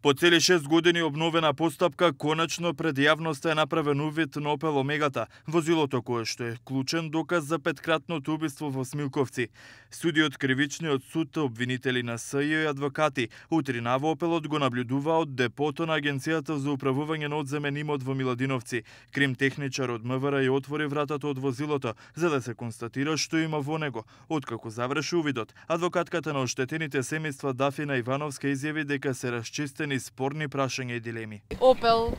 По цели 6 години обновена постапка, конечно пред јавноста е направен увид на Опел Омегата, возилото кое што е клучен доказ за петкратното убиство во Смилковци. Судиот кривичниот суд, обвинители на СЈ и адвокати, утринава Опелот го наблюдува од депото на Агенцијата за управување на одземен имот во Миладиновци. Кримтехничар од МВР ја отвори вратата од возилото, за да се констатира што има во него. Откако заврши увидот, адвокатката на оштетените семејства Дафина Ивановска изјави дека се расчистени спорни прашања и дилеми. Опел,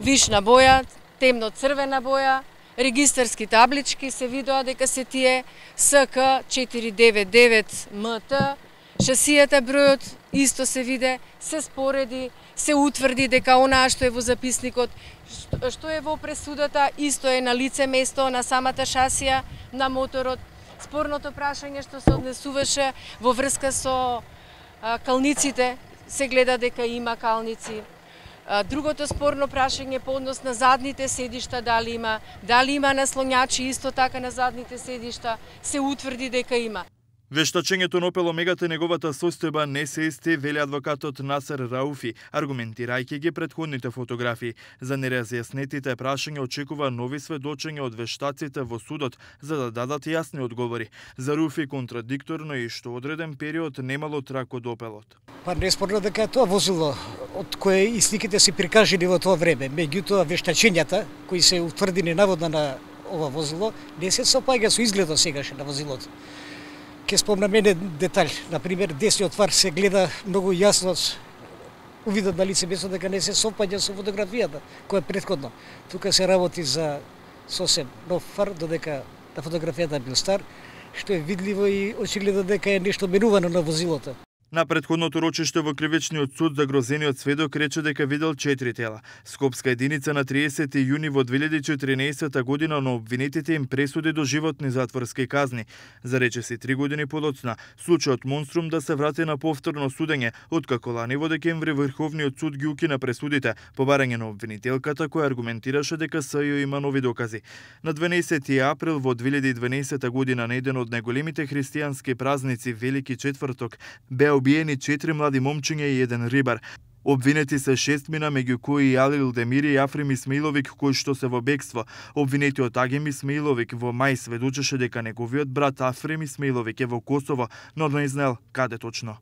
вишна боја, темно-црвена боја, регистарски таблички се видоа дека се тие СК 499 МТ, шасијата бројот исто се виде, се спореди, се утврди дека онаа што е во записникот, што е во пресудата, исто е на лице место на самата шасија на моторот. Спорното прашање што се однесуваше во врска со калниците, се гледа дека има калници. Другото спорно прашање по однос на задните седишта, дали има наслонјачи исто така на задните седишта, се утврди дека има. Вештачењето на Опел Омегата и неговата состојба не се исти, вели адвокатот Насер Рауфи, аргументирајќи ги претходните фотографии. За неразјаснетите прашања очекува нови сведочења од вештаците во судот, за да дадат јасни одговори. За Рауфи контрадикторно е и што одреден период немало трак од Опелот. Неспорно дека тоа возило од кое и сликите се прикажени во тоа време, меѓутоа вештачењата кои се утврдени наводно на ова возило не се сопаѓа со изгледот сегашен на возилото. Ке спомнам еден детаљ, например, десниот фар се гледа многу јасно увидот на лице место дека не се совпаѓа со фотографијата која е претходно. Тука се работи за сосем нов фар, додека на фотографијата бил стар, што е видливо и очигледно дека е нешто менувано на возилото. На претходното рочиште во кривичниот суд загрозениот сведок рече дека видел 4 тела. Скопска единица на 30 јуни во 2014 година на обвинетите им пресуди до животни затворски казни. Зарече се 3 години подоцна случајот Монструм да се врати на повторно судење, откако лани во декември Врховниот суд ги укина пресудите по барање на обвинителката која аргументираше дека СЈ има нови докази. На 12 април во 2012 година на еден од најголемите христијански празници Велики четврток беа убиени 4 млади момчиња и еден рибар. Обвинети се 6 меѓу кои и Алил Демири и Африм Исмаиловик кои што се во бегство. Обвинетиот Агем Исмаиловик во мај сведочеше дека неговиот брат Африм Исмаиловик е во Косово, но не знаел каде точно.